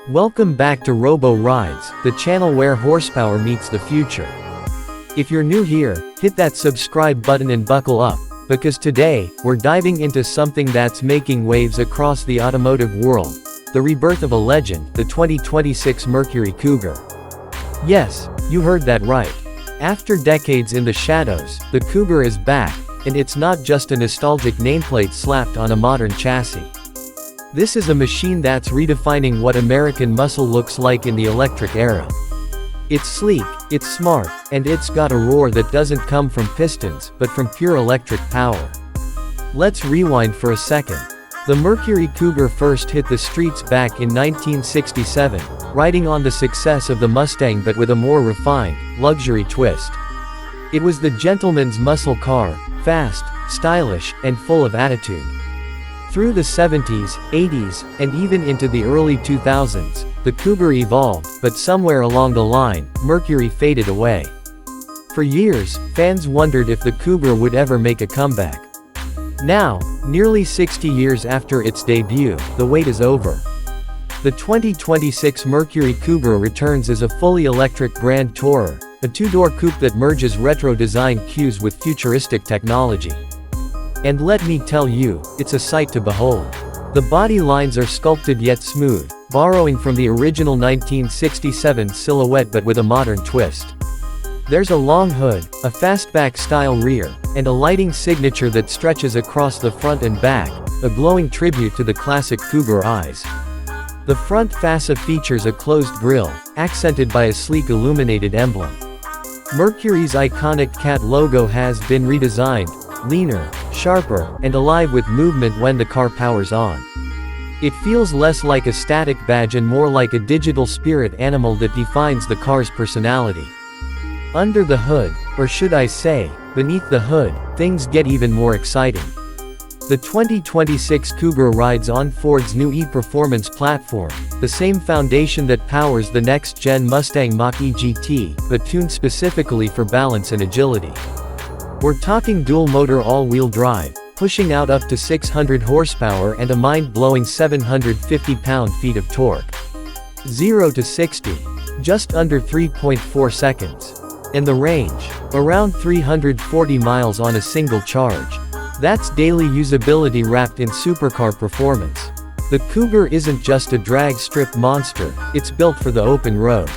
Welcome back to Robo Rides, the channel where horsepower meets the future. If you're new here, hit that subscribe button and buckle up, because today, we're diving into something that's making waves across the automotive world, the rebirth of a legend, the 2026 Mercury Cougar. Yes, you heard that right. After decades in the shadows, the Cougar is back, and it's not just a nostalgic nameplate slapped on a modern chassis. This is a machine that's redefining what American muscle looks like in the electric era. It's sleek, it's smart, and it's got a roar that doesn't come from pistons, but from pure electric power. Let's rewind for a second. The Mercury Cougar first hit the streets back in 1967, riding on the success of the Mustang but with a more refined, luxury twist. It was the gentleman's muscle car, fast, stylish, and full of attitude. Through the 70s, 80s, and even into the early 2000s, the Cougar evolved, but somewhere along the line, Mercury faded away. For years, fans wondered if the Cougar would ever make a comeback. Now, nearly 60 years after its debut, the wait is over. The 2026 Mercury Cougar returns as a fully electric Grand Tourer, a two-door coupe that merges retro design cues with futuristic technology. And let me tell you, it's a sight to behold. The body lines are sculpted yet smooth, borrowing from the original 1967 silhouette but with a modern twist. There's a long hood, a fastback-style rear, and a lighting signature that stretches across the front and back, a glowing tribute to the classic Cougar eyes. The front fascia features a closed grille, accented by a sleek illuminated emblem. Mercury's iconic cat logo has been redesigned, leaner, sharper, and alive with movement when the car powers on. It feels less like a static badge and more like a digital spirit animal that defines the car's personality. Under the hood, or should I say, beneath the hood, things get even more exciting. The 2026 Cougar rides on Ford's new E-Performance platform, the same foundation that powers the next-gen Mustang Mach-E GT, but tuned specifically for balance and agility. We're talking dual-motor all-wheel drive, pushing out up to 600 horsepower and a mind-blowing 750 pound-feet of torque. 0 to 60, just under 3.4 seconds. And the range, around 340 miles on a single charge. That's daily usability wrapped in supercar performance. The Cougar isn't just a drag strip monster, it's built for the open road.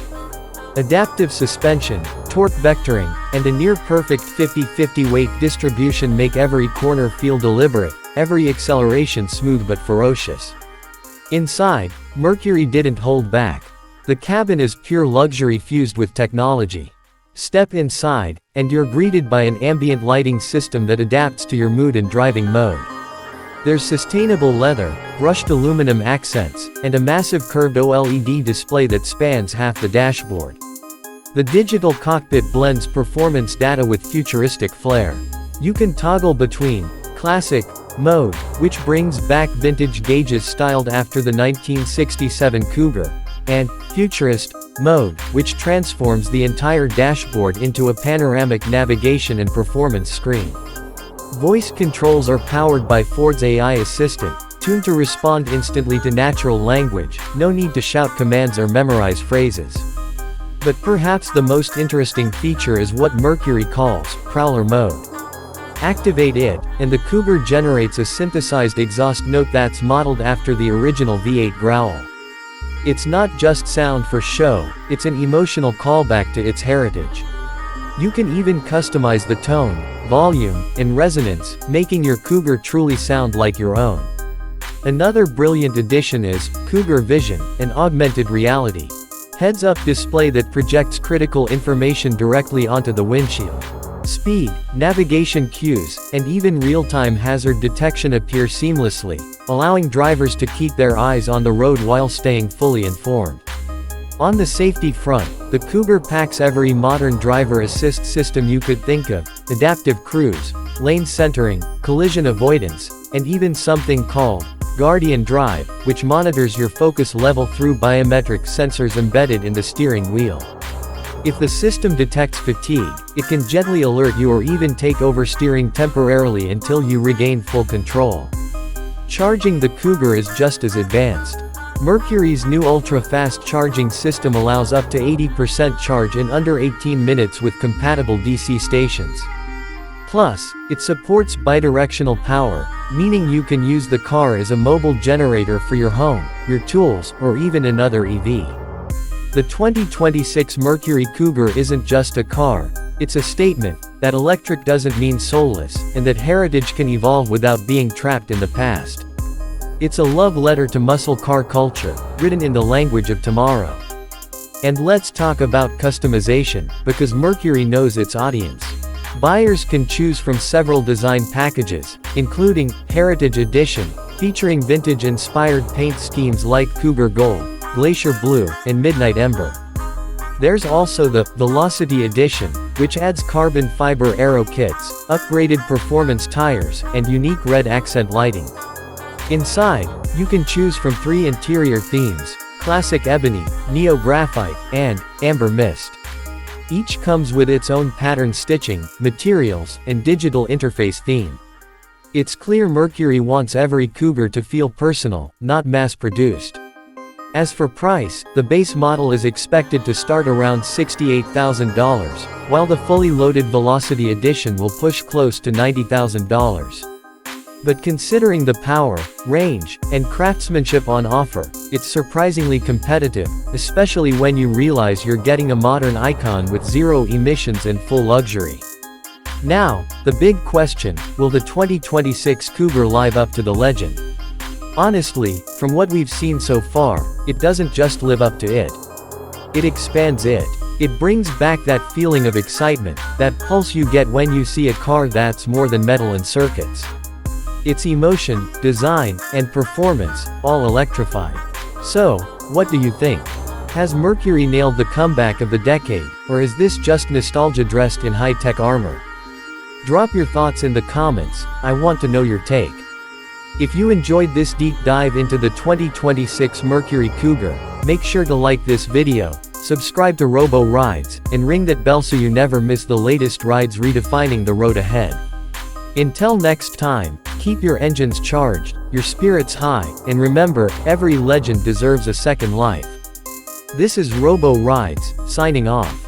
Adaptive suspension, torque vectoring, and a near-perfect 50-50 weight distribution make every corner feel deliberate, every acceleration smooth but ferocious. Inside, Mercury didn't hold back. The cabin is pure luxury fused with technology. Step inside, and you're greeted by an ambient lighting system that adapts to your mood and driving mode. There's sustainable leather, brushed aluminum accents, and a massive curved OLED display that spans half the dashboard. The digital cockpit blends performance data with futuristic flair. You can toggle between Classic mode, which brings back vintage gauges styled after the 1967 Cougar, and Futurist mode, which transforms the entire dashboard into a panoramic navigation and performance screen. Voice controls are powered by Ford's AI assistant, tuned to respond instantly to natural language, no need to shout commands or memorize phrases. But perhaps the most interesting feature is what Mercury calls Prowler mode. Activate it, and the Cougar generates a synthesized exhaust note that's modeled after the original V8 growl. It's not just sound for show, it's an emotional callback to its heritage. You can even customize the tone, volume, and resonance, making your Cougar truly sound like your own. Another brilliant addition is Cougar Vision, an augmented reality heads-up display that projects critical information directly onto the windshield. Speed, navigation cues, and even real-time hazard detection appear seamlessly, allowing drivers to keep their eyes on the road while staying fully informed. On the safety front, the Cougar packs every modern driver assist system you could think of: adaptive cruise, lane centering, collision avoidance, and even something called Guardian Drive, which monitors your focus level through biometric sensors embedded in the steering wheel. If the system detects fatigue, it can gently alert you or even take over steering temporarily until you regain full control. Charging the Cougar is just as advanced. Mercury's new ultra-fast charging system allows up to 80% charge in under 18 minutes with compatible DC stations. Plus, it supports bidirectional power, meaning you can use the car as a mobile generator for your home, your tools, or even another EV. The 2026 Mercury Cougar isn't just a car, it's a statement that electric doesn't mean soulless, and that heritage can evolve without being trapped in the past. It's a love letter to muscle car culture, written in the language of tomorrow. And let's talk about customization, because Mercury knows its audience. Buyers can choose from several design packages, including Heritage Edition, featuring vintage-inspired paint schemes like Cougar Gold, Glacier Blue, and Midnight Ember. There's also the Velocity Edition, which adds carbon fiber aero kits, upgraded performance tires, and unique red accent lighting. Inside, you can choose from 3 interior themes: Classic Ebony, Neo Graphite, and Amber Mist. Each comes with its own pattern stitching, materials, and digital interface theme. It's clear Mercury wants every Cougar to feel personal, not mass-produced. As for price, the base model is expected to start around $68,000, while the fully loaded Velocity Edition will push close to $90,000. But considering the power, range, and craftsmanship on offer, it's surprisingly competitive, especially when you realize you're getting a modern icon with zero emissions and full luxury. Now, the big question, will the 2026 Cougar live up to the legend? Honestly, from what we've seen so far, it doesn't just live up to it. It expands it. It brings back that feeling of excitement, that pulse you get when you see a car that's more than metal and circuits. It's emotion, design, and performance, all electrified. So, what do you think? Has Mercury nailed the comeback of the decade, or is this just nostalgia dressed in high-tech armor? Drop your thoughts in the comments, I want to know your take. If you enjoyed this deep dive into the 2026 Mercury Cougar, make sure to like this video, subscribe to Robo Rides, and ring that bell so you never miss the latest rides redefining the road ahead. Until next time, keep your engines charged, your spirits high, and remember, every legend deserves a second life. This is Robo Rides, signing off.